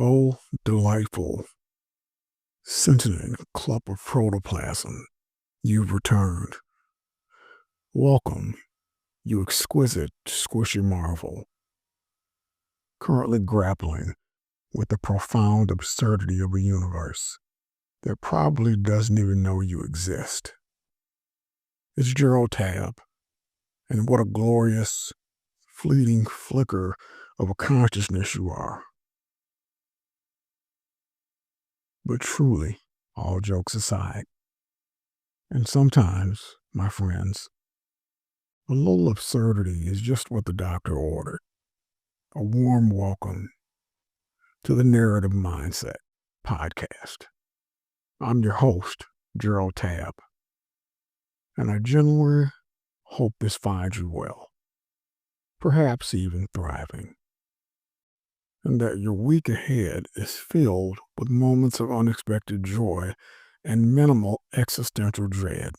Oh, delightful, sentient clump of protoplasm, you've returned. Welcome, you exquisite, squishy marvel, currently grappling with the profound absurdity of a universe that probably doesn't even know you exist. It's Gerald Tab, and what a glorious, fleeting flicker of a consciousness you are. But truly, all jokes aside, and sometimes, my friends, a little absurdity is just what the doctor ordered. A warm welcome to the Narrative Mindset podcast. I'm your host, Gerald Tab, and I genuinely hope this finds you well, perhaps even thriving, and that your week ahead is filled with moments of unexpected joy and minimal existential dread.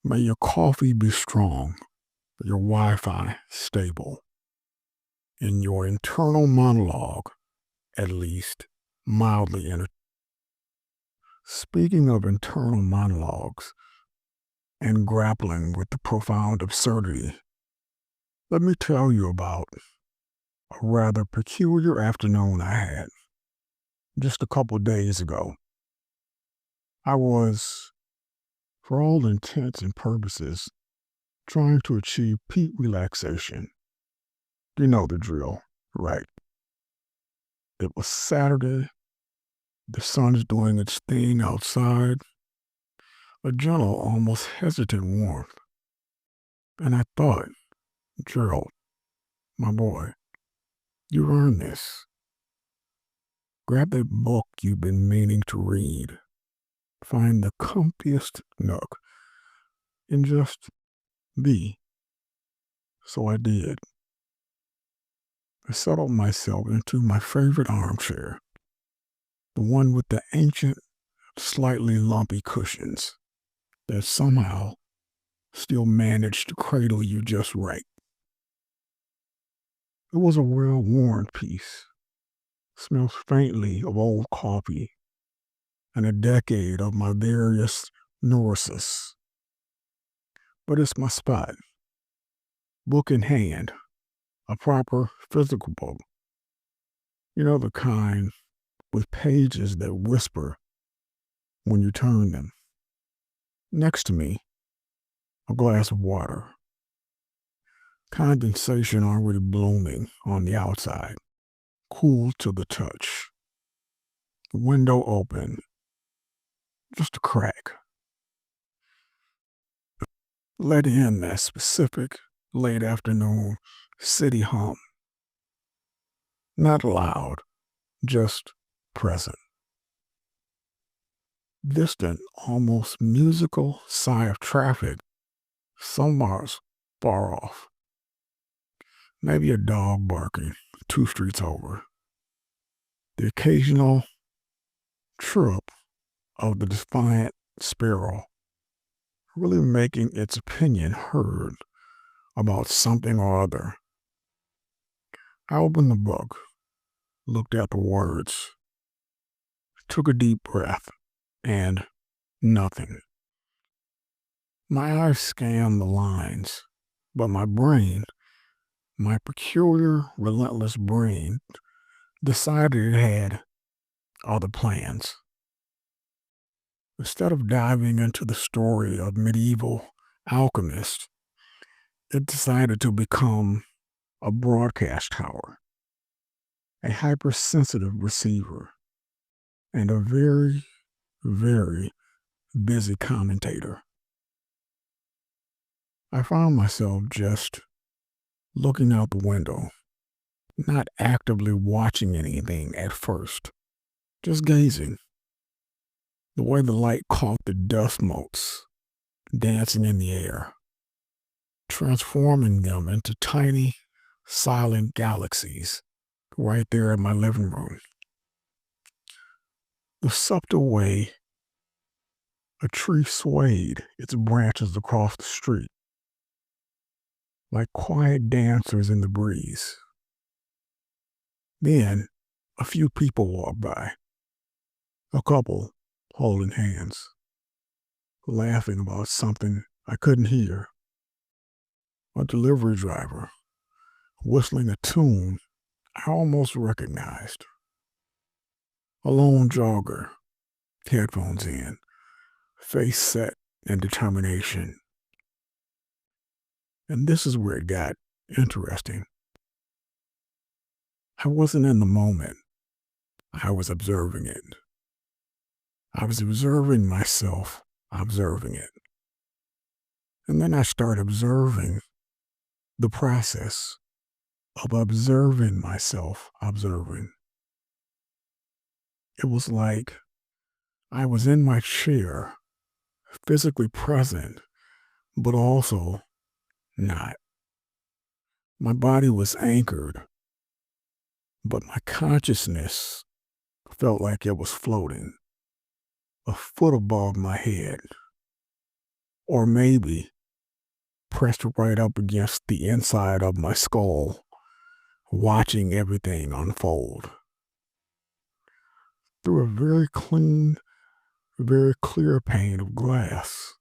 May your coffee be strong, your Wi-Fi stable, and your internal monologue, at least, mildly entertaining. Speaking of internal monologues and grappling with the profound absurdity, let me tell you about a rather peculiar afternoon I had just a couple days ago. I was, for all intents and purposes, trying to achieve peak relaxation. You know the drill, right? It was Saturday. The sun is doing its thing outside, a gentle, almost hesitant warmth. And I thought, Gerald, my boy, you earned this. Grab that book you've been meaning to read. Find the comfiest nook and just be. So I did. I settled myself into my favorite armchair, the one with the ancient, slightly lumpy cushions that somehow still managed to cradle you just right. It was a well-worn piece, smells faintly of old coffee and a decade of my various neurosis. But it's my spot, book in hand, a proper physical book. You know, the kind with pages that whisper when you turn them. Next to me, a glass of water. Condensation already blooming on the outside, cool to the touch. Window open, just a crack. Let in that specific late afternoon city hum. Not loud, just present. Distant, almost musical sigh of traffic somewhere far off. Maybe a dog barking 2 streets over. The occasional chirp of the defiant sparrow really making its opinion heard about something or other. I opened the book, looked at the words, took a deep breath, and nothing. My eyes scanned the lines, but my brain, my peculiar, relentless brain, decided it had other plans. Instead of diving into the story of medieval alchemists, it decided to become a broadcast tower, a hypersensitive receiver, and a very, very busy commentator. I found myself just looking out the window, not actively watching anything at first, just gazing. The way the light caught the dust motes dancing in the air, transforming them into tiny, silent galaxies right there in my living room. The subtle way a tree swayed its branches across the street, like quiet dancers in the breeze. Then, A few people walked by, a couple holding hands, laughing about something I couldn't hear, a delivery driver whistling a tune I almost recognized, a lone jogger, headphones in, face set in determination. And this is where it got interesting. I wasn't in the moment. I was observing it. I was observing myself, observing it. And then I started observing the process of observing myself, observing. It was like I was in my chair, physically present, but also not. My body was anchored, but my consciousness felt like it was floating a foot above my head, or maybe pressed right up against the inside of my skull, watching everything unfold. Through a very clean, very clear pane of glass.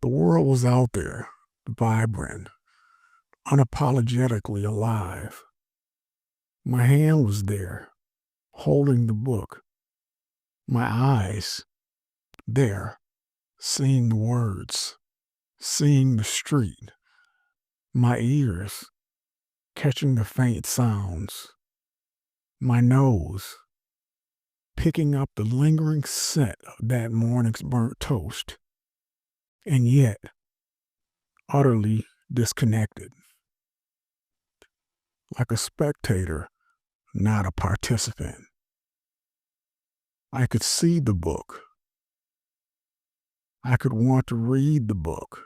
The world was out there, vibrant, unapologetically alive. My hand was there, holding the book. My eyes there, seeing the words, seeing the street. My ears catching the faint sounds. My nose picking up the lingering scent of that morning's burnt toast. And yet, utterly disconnected. Like a spectator, not a participant. I could see the book. I could want to read the book.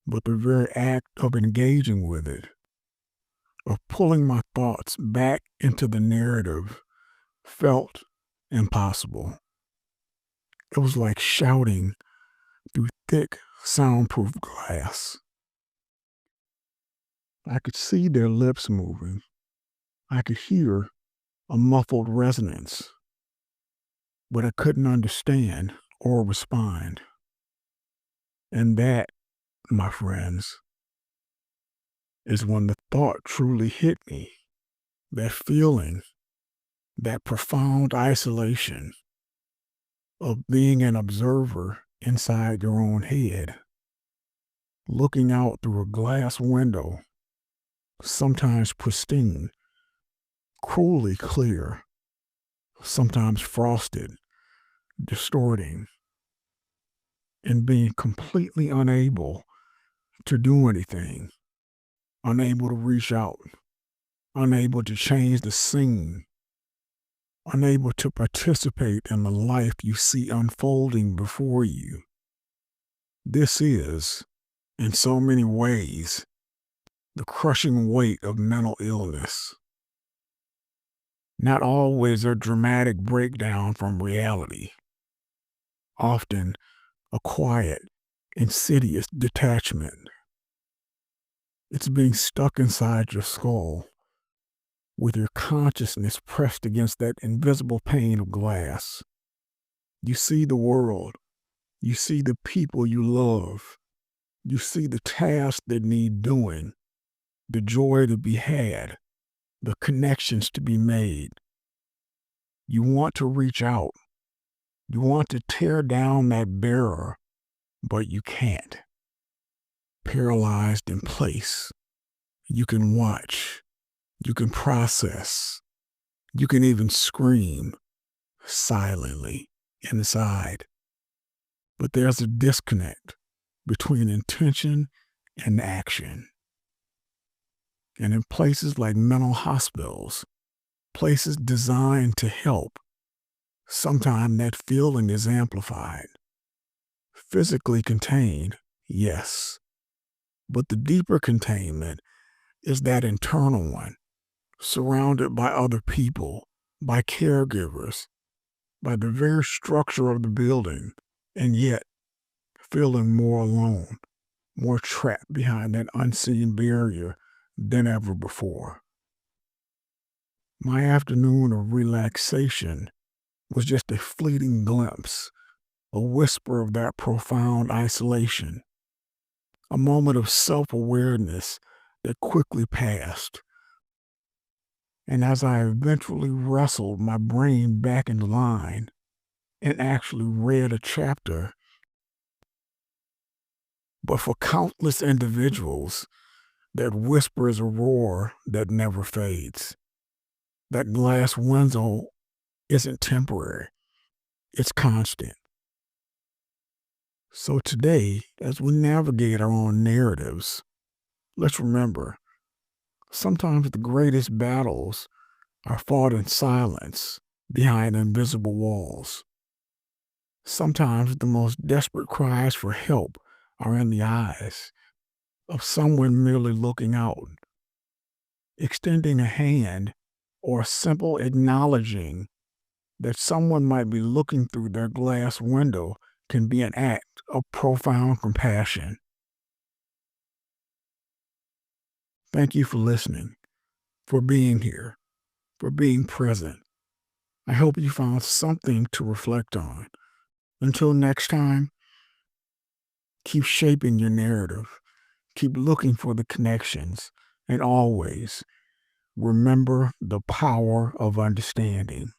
But the very act of engaging with it, of pulling my thoughts back into the narrative, felt impossible. It was like shouting through thick, soundproof glass. I could see their lips moving. I could hear a muffled resonance, but I couldn't understand or respond. And that, my friends, is when the thought truly hit me. That feeling, that profound isolation of being an observer inside your own head, looking out through a glass window, sometimes pristine, cruelly clear, sometimes frosted, distorting, and being completely unable to do anything, unable to reach out, unable to change the scene, unable to participate in the life you see unfolding before you. This is, in so many ways, the crushing weight of mental illness. Not always a dramatic breakdown from reality, often a quiet, insidious detachment. It's being stuck inside your skull, with your consciousness pressed against that invisible pane of glass. You see the world. You see the people you love. You see the tasks that need doing, the joy to be had, the connections to be made. You want to reach out. You want to tear down that barrier, but you can't. Paralyzed in place. You can watch. You can process. You can even scream silently inside. But there's a disconnect between intention and action. And in places like mental hospitals, places designed to help, sometimes that feeling is amplified. Physically contained, yes. But the deeper containment is that internal one, surrounded by other people, by caregivers, by the very structure of the building, and yet feeling more alone, more trapped behind that unseen barrier than ever before. My afternoon of relaxation was just a fleeting glimpse, a whisper of that profound isolation, a moment of self awareness that quickly passed. And as I eventually wrestled my brain back into line and actually read a chapter, but for countless individuals, that whisper is a roar that never fades. That glass window isn't temporary, it's constant. So today, as we navigate our own narratives, let's remember sometimes the greatest battles are fought in silence behind invisible walls. Sometimes the most desperate cries for help are in the eyes of someone merely looking out, extending a hand, or simple acknowledging that someone might be looking through their glass window can be an act of profound compassion. Thank you for listening, for being here, for being present. I hope you found something to reflect on. Until next time, keep shaping your narrative, keep looking for the connections, and always remember the power of understanding.